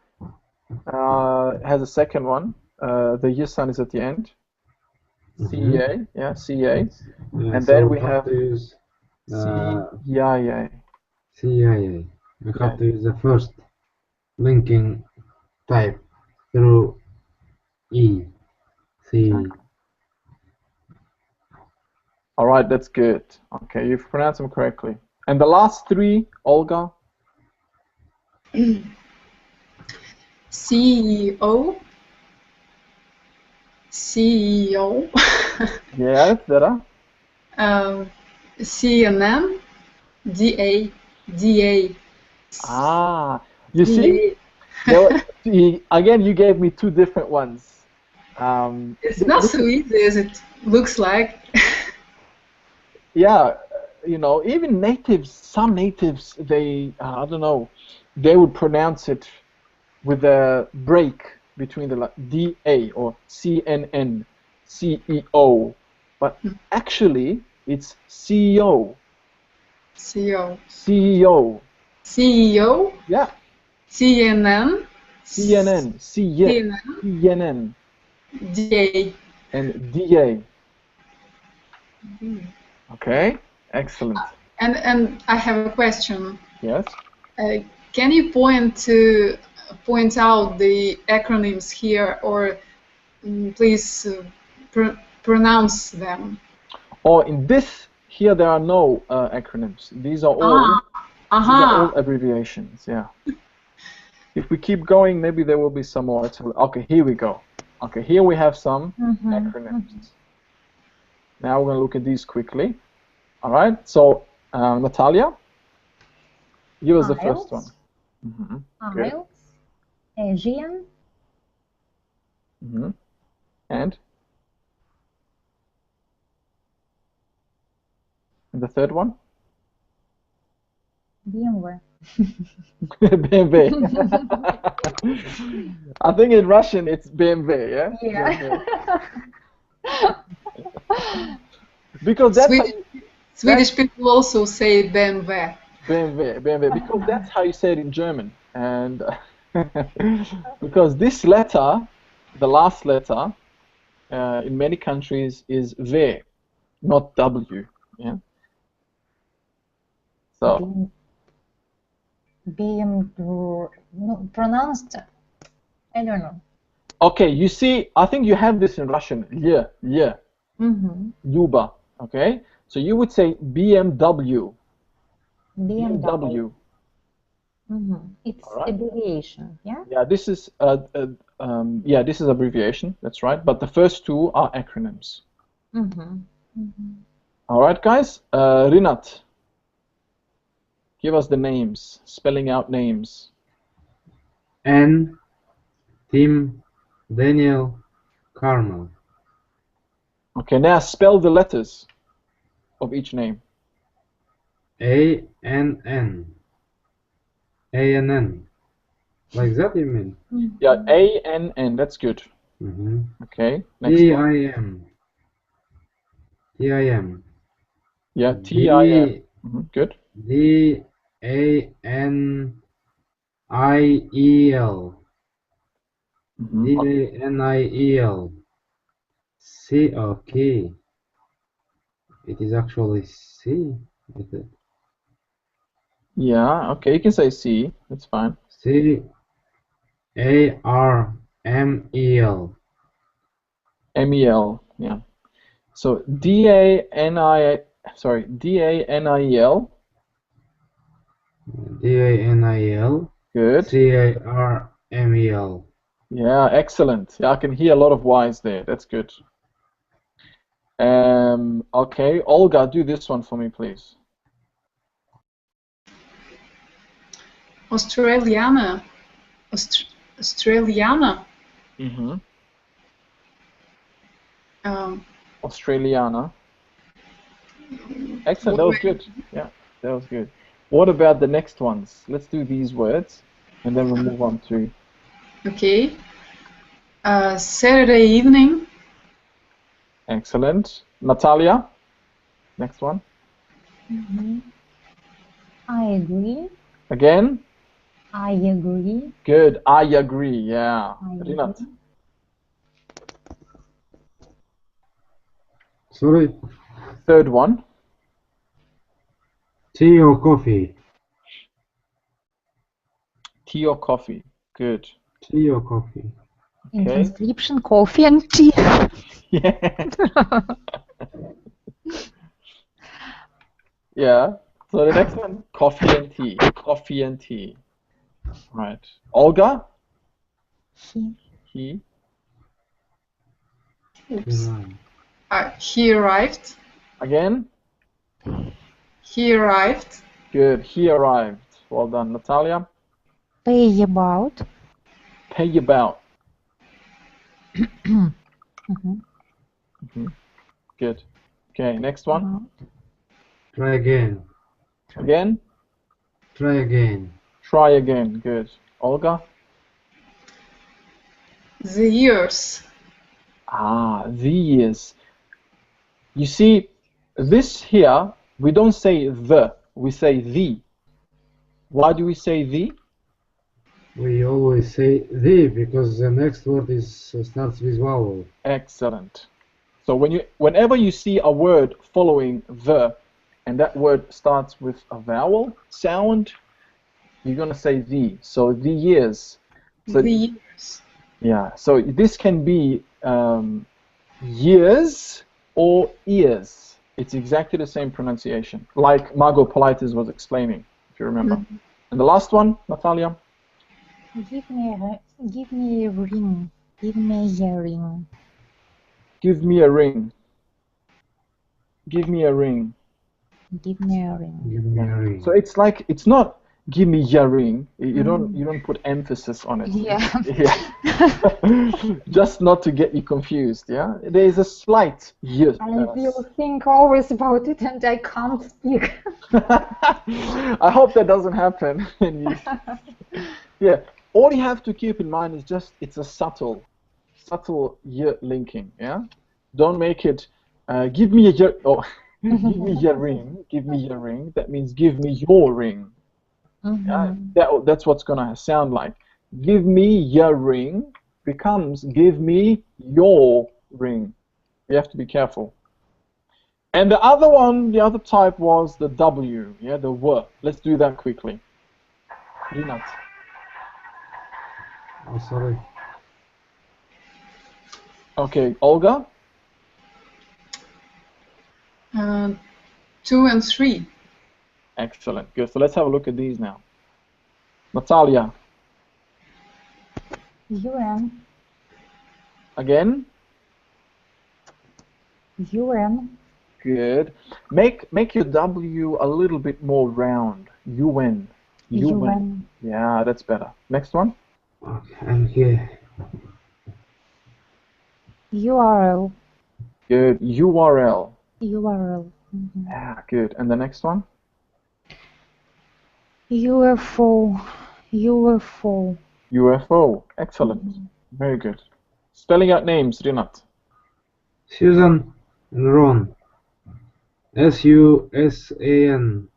Speaker 1: has a second one. The Y sound is at the end. CA, yeah, CA.
Speaker 2: Yeah,
Speaker 1: And
Speaker 2: so
Speaker 1: then we
Speaker 2: have
Speaker 1: have
Speaker 2: to use
Speaker 1: CIA.
Speaker 2: CIA. We
Speaker 1: Yeah.
Speaker 2: have to use the first linking type through E. C.
Speaker 1: All right, that's good. Okay, you've pronounced them correctly. And the last three, Olga?
Speaker 5: CEO. CEO.
Speaker 1: Yeah, that's better.
Speaker 5: CNN. DA. DA.
Speaker 1: Ah, you see? Again, you gave me two different ones.
Speaker 5: It's not so easy as it looks like.
Speaker 1: Yeah, you know, even natives, some natives, they, I don't know, they would pronounce it with a break between the DA or CNN, CEO, but actually it's CEO.
Speaker 5: CEO.
Speaker 1: CEO.
Speaker 5: CEO.
Speaker 1: Yeah.
Speaker 5: CNN.
Speaker 1: CNN. CNN.
Speaker 5: DA.
Speaker 1: And DA. Okay. Excellent.
Speaker 5: And I have a question.
Speaker 1: Yes.
Speaker 5: Can you point out the acronyms here, or please pronounce them?
Speaker 1: Oh, in this here there are no acronyms. These are all abbreviations. Yeah. If we keep going, maybe there will be some more. Okay, here we go. Okay, here we have some acronyms. Now we're going to look at these quickly. All right. So, Natalia, give us the first one.
Speaker 3: IELTS, Asian.
Speaker 1: And the third one?
Speaker 3: BMW.
Speaker 1: BMW. I think in Russian it's BMW, yeah?
Speaker 3: Yeah.
Speaker 1: Because that's
Speaker 5: Swedish people also say BMW.
Speaker 1: BMW, because that's how you say it in German. And because this letter, the last letter, in many countries is V, not W. Yeah. So
Speaker 3: BMW, no, pronounced, I don't know.
Speaker 1: okay, you see, I think you have this in Russian. Yeah, yeah. Yuba. Okay, so you would say BMW. BMW.
Speaker 3: It's
Speaker 1: All right.
Speaker 3: abbreviation, yeah?
Speaker 1: Yeah, this is this is abbreviation. That's right. But the first two are acronyms. All right, guys. Rinat, give us the names. Spelling out names.
Speaker 2: N, Tim, Daniel, Carmel.
Speaker 1: Okay, now spell the letters of each name.
Speaker 2: A-N-N. A-N-N. Like that, you mean?
Speaker 1: Yeah, A-N-N. That's good. Okay, next one.
Speaker 2: T-I-M. T-I-M.
Speaker 1: Yeah, T-I-M. Good.
Speaker 2: D-A-N-I-E-L. D-A-N-I-E-L. C, okay. It is actually C.
Speaker 1: Yeah, okay, you can say C. That's fine.
Speaker 2: C-A-R-M-E-L.
Speaker 1: M-E-L, yeah. So D-A-N-I-E-L.
Speaker 2: D-A-N-I-E-L.
Speaker 1: Good.
Speaker 2: C-A-R-M-E-L.
Speaker 1: Yeah, excellent. Yeah, I can hear a lot of Y's there. That's good. Okay, Olga, do this one for me, please.
Speaker 5: Australiana. Australiana.
Speaker 1: Australiana. Excellent, that was good. Yeah, that was good. What about the next ones? Let's do these words, and then we'll move on to...
Speaker 5: Okay. Saturday evening.
Speaker 1: Excellent. Natalia, next one.
Speaker 3: I agree.
Speaker 1: Again?
Speaker 3: I agree.
Speaker 1: Good, I agree, yeah. Rinat.
Speaker 2: Sorry?
Speaker 1: Third one.
Speaker 2: Tea or coffee?
Speaker 1: Tea or coffee? Good.
Speaker 2: Tea or coffee?
Speaker 3: In transcription, coffee and tea.
Speaker 1: Yeah. Yeah. So the next one, coffee and tea. Coffee and tea. Right. Olga? He.
Speaker 5: Oops. He arrived.
Speaker 1: Again?
Speaker 5: He arrived.
Speaker 1: Good. He arrived. Well done. Natalia?
Speaker 3: Pay about.
Speaker 1: Pay about. Good. Okay, next one.
Speaker 2: Try again.
Speaker 1: Again?
Speaker 2: Try again.
Speaker 1: Try again. Good. Olga?
Speaker 5: The years.
Speaker 1: Ah, the years. You see, this here, we don't say the, we say the. Why do we say the?
Speaker 2: We always say the because the next word starts with vowel.
Speaker 1: Excellent. So whenever you see a word following the, and that word starts with a vowel sound, you're gonna say the. So the years. So,
Speaker 5: the years.
Speaker 1: Yeah. So this can be years or ears. It's exactly the same pronunciation, like Margot Politis was explaining, if you remember. And the last one, Natalia.
Speaker 3: Give me a ring. Give me a ring.
Speaker 1: Give me a ring. Give me a ring.
Speaker 3: Give me a ring.
Speaker 2: Give me a ring.
Speaker 1: So it's like, it's not give me your ring. You don't put emphasis on it.
Speaker 3: Yeah.
Speaker 1: Yeah. Just not to get you confused. Yeah. There is a slight y.
Speaker 3: I will think always about it, and I can't speak.
Speaker 1: I hope that doesn't happen. Yeah. All you have to keep in mind is just it's a subtle y linking. Yeah. Don't make it. Give me your. Oh, give me your ring. Give me your ring. That means give me your ring. Yeah, that's what's gonna sound like. Give me your ring becomes give me your ring. You have to be careful. And the other one, the other type was the W, yeah, the W. Let's do that quickly. Rinat.
Speaker 2: Oh, sorry.
Speaker 1: Okay, Olga?
Speaker 5: 2 and 3.
Speaker 1: Excellent, good. So let's have a look at these now. Natalia.
Speaker 3: UN.
Speaker 1: Again?
Speaker 3: UN.
Speaker 1: Good. Make your W a little bit more round. UN.
Speaker 3: UN.
Speaker 1: Yeah, that's better. Next one.
Speaker 2: Okay, I'm here.
Speaker 3: URL.
Speaker 1: Good. URL.
Speaker 3: URL.
Speaker 1: Yeah, good. And the next one?
Speaker 3: UFO. UFO.
Speaker 1: UFO. Excellent. Very good. Spelling out names, Rinat.
Speaker 2: Susan and Ron. SUSAN.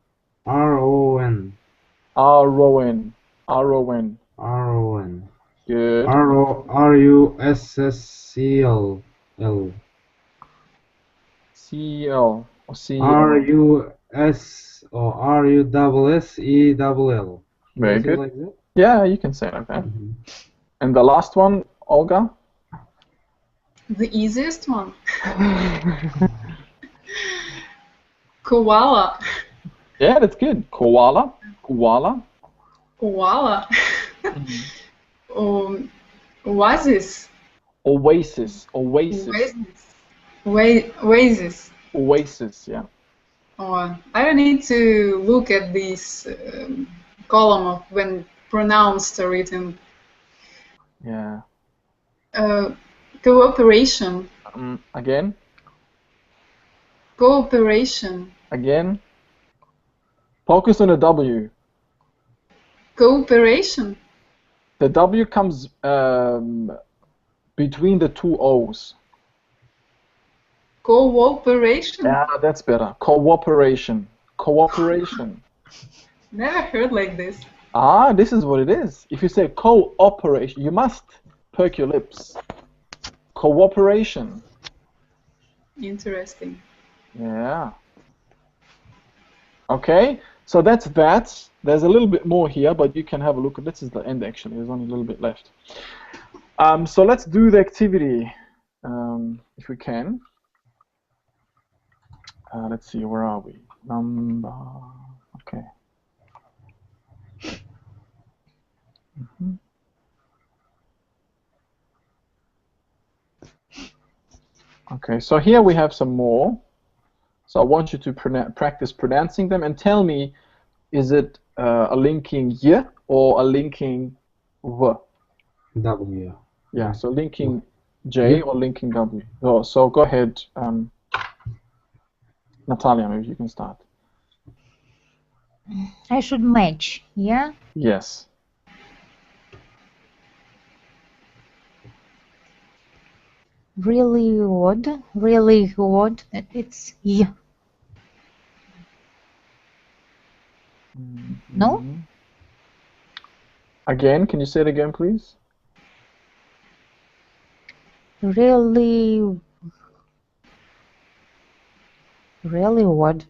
Speaker 2: RON.
Speaker 1: RON. RON.
Speaker 2: RON.
Speaker 1: Good.
Speaker 2: RUSSCL.
Speaker 1: CL or CL.
Speaker 2: RUS or RUSSELL.
Speaker 1: Very good.
Speaker 2: Like that?
Speaker 1: Yeah, you can say it like that. And the last one, Olga?
Speaker 5: The easiest one. Koala.
Speaker 1: Yeah, that's good. Koala. Koala.
Speaker 5: Koala. Oasis.
Speaker 1: Oasis. Oasis.
Speaker 5: Oasis.
Speaker 1: Oasis, yeah.
Speaker 5: Oh, I need to look at this column of when pronounced or written.
Speaker 1: Yeah.
Speaker 5: Cooperation.
Speaker 1: Again?
Speaker 5: Cooperation.
Speaker 1: Again? Focus on the W.
Speaker 5: Cooperation.
Speaker 1: The W comes between the two O's.
Speaker 5: Cooperation.
Speaker 1: Yeah, that's better. Cooperation. Cooperation.
Speaker 5: Never heard like this.
Speaker 1: Ah, this is what it is. If you say cooperation, you must perk your lips. Cooperation.
Speaker 5: Interesting.
Speaker 1: Yeah. Okay, so that's that. There's a little bit more here, but you can have a look. This is the end, actually. There's only a little bit left. So let's do the activity, if we can. Let's see, where are we? Number, okay. Okay, so here we have some more. So I want you to practice pronouncing them and tell me, is it a linking y or a linking v?
Speaker 2: W.
Speaker 1: Yeah, so linking J or linking W. Oh, so go ahead, Natalia, maybe you can start.
Speaker 3: I should match, yeah?
Speaker 1: Yes.
Speaker 3: Really odd. Really odd. It's y. No?
Speaker 1: Again, can you say it again, please?
Speaker 3: Really odd.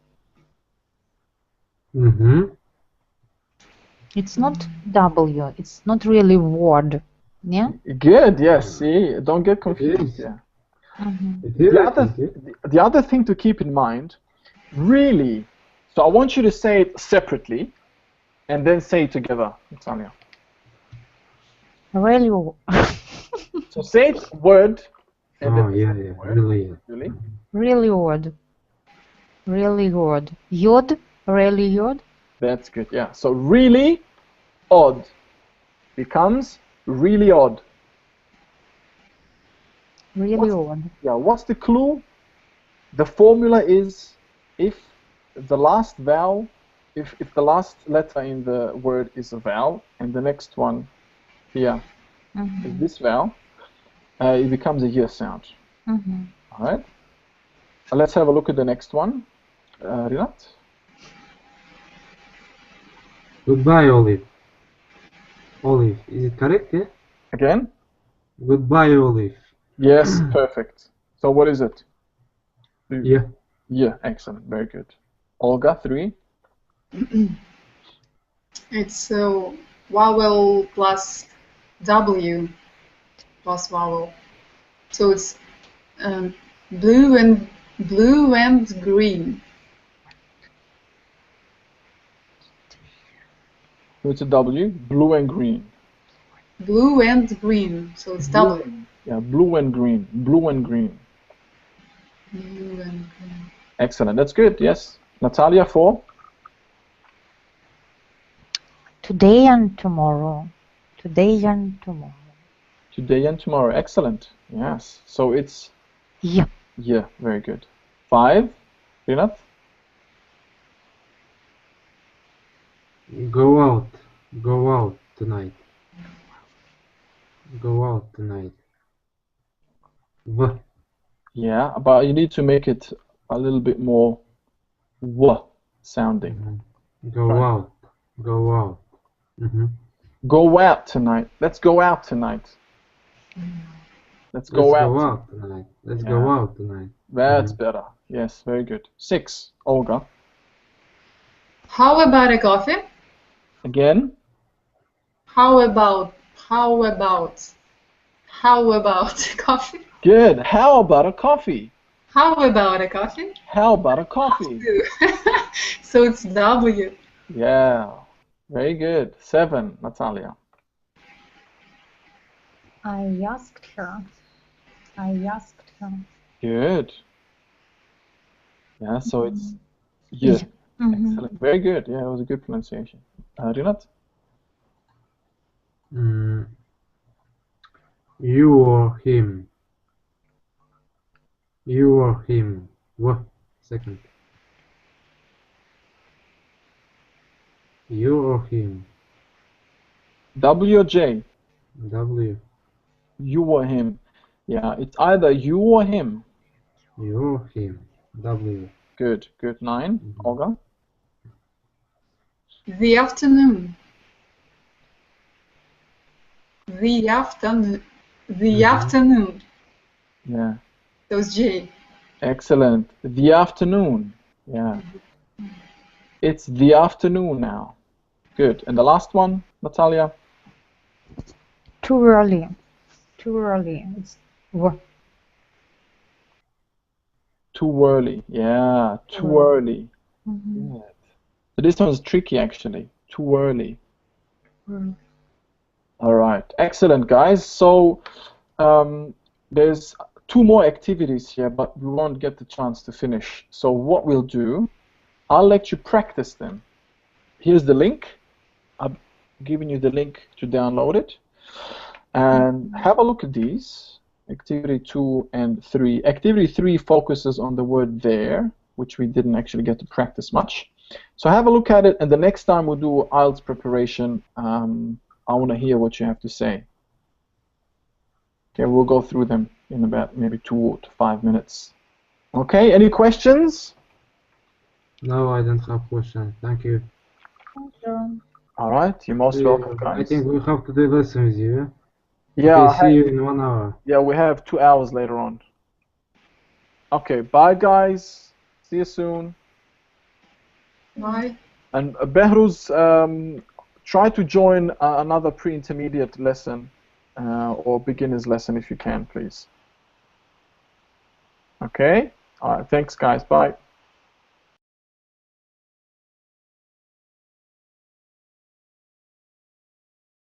Speaker 3: It's not W. It's not really word. Yeah?
Speaker 1: Good, yes. See, don't get confused. Yeah. The other thing to keep in mind, really, so I want you to say it separately and then say it together, Tanya.
Speaker 3: Really.
Speaker 1: So say it word. And
Speaker 2: Oh,
Speaker 1: then
Speaker 2: yeah,
Speaker 1: word.
Speaker 2: really.
Speaker 3: Really odd. Really odd. Yod? Really odd?
Speaker 1: That's good. Yeah. So really odd becomes really odd.
Speaker 8: Really odd.
Speaker 1: Yeah. What's the clue? The formula is if the last vowel, if the last letter in the word is a vowel, and the next one here is this vowel, it becomes a year sound. All right. Let's have a look at the next one. Rinat?
Speaker 2: Goodbye, Olive. Olive, is it correct? Yeah.
Speaker 1: Again?
Speaker 2: Goodbye, Olive.
Speaker 1: Yes, perfect. So what is it?
Speaker 2: Yeah.
Speaker 1: Yeah, excellent. Very good. Olga, 3.
Speaker 5: It's vowel plus W plus vowel. So it's blue and green.
Speaker 1: So it's a W, blue and green.
Speaker 5: Blue and green. So it's W.
Speaker 1: Yeah, blue and green. Blue and green.
Speaker 5: Blue and green.
Speaker 1: Excellent. That's good. Yes. Natalia, 4.
Speaker 8: Today and tomorrow. Today and tomorrow.
Speaker 1: Today and tomorrow. Excellent. Yes. So it's
Speaker 8: Yeah.
Speaker 1: yeah. Very good. 5. Rinat?
Speaker 2: Go out. Go out tonight. Go out tonight. V.
Speaker 1: Yeah, but you need to make it a little bit more w sounding.
Speaker 2: Go
Speaker 1: Right.
Speaker 2: out. Go out.
Speaker 1: Go out tonight. Let's go out tonight. Let's go
Speaker 2: Let's
Speaker 1: out.
Speaker 2: go out tonight. Let's
Speaker 1: Yeah.
Speaker 2: go out tonight.
Speaker 1: That's better. Yes, very good. 6. Olga.
Speaker 5: How about a coffee?
Speaker 1: Again.
Speaker 5: How about coffee?
Speaker 1: Good. How about a coffee?
Speaker 5: How about a coffee?
Speaker 1: How about a coffee?
Speaker 5: So it's W.
Speaker 1: Yeah. Very good. 7. Natalia.
Speaker 3: I asked her. I asked her.
Speaker 1: Good. Yeah, so it's yeah. Excellent. Very good. Yeah, it was a good pronunciation. Rinat?
Speaker 2: You or him. You or him. W. Second. You or him.
Speaker 1: W or J?
Speaker 2: W.
Speaker 1: You or him. Yeah, it's either you or him.
Speaker 2: You or him. W.
Speaker 1: Good. Good. 9. Olga?
Speaker 5: The afternoon. The afternoon. The afternoon.
Speaker 1: Yeah.
Speaker 5: So it's J.
Speaker 1: Excellent. The afternoon. Yeah. It's the afternoon now. Good. And the last one, Natalia?
Speaker 8: Too early. Too early. It's w.
Speaker 1: Too early. Yeah, too early. Yeah. So this one's tricky actually. Too early. All right. Excellent, guys. So there's 2 more activities here, but we won't get the chance to finish. So what we'll do, I'll let you practice them. Here's the link. I've given you the link to download it. And have a look at these. Activity 2 and 3. Activity 3 focuses on the word there, which we didn't actually get to practice much. So have a look at it, and the next time we'll do IELTS preparation, I want to hear what you have to say. Okay, we'll go through them in about maybe 2 to 5 minutes. Okay, any questions?
Speaker 2: No, I don't have questions. Thank you.
Speaker 1: All right, you're most welcome, guys.
Speaker 2: I think we have to do lesson with you.
Speaker 1: Yeah,
Speaker 2: Okay, see you in 1 hour.
Speaker 1: yeah, we have 2 hours later on. Okay, bye, guys. See you soon.
Speaker 5: Bye.
Speaker 1: And Behruz, try to join another pre-intermediate lesson or beginner's lesson if you can, please. Okay? All right, thanks, guys. Bye.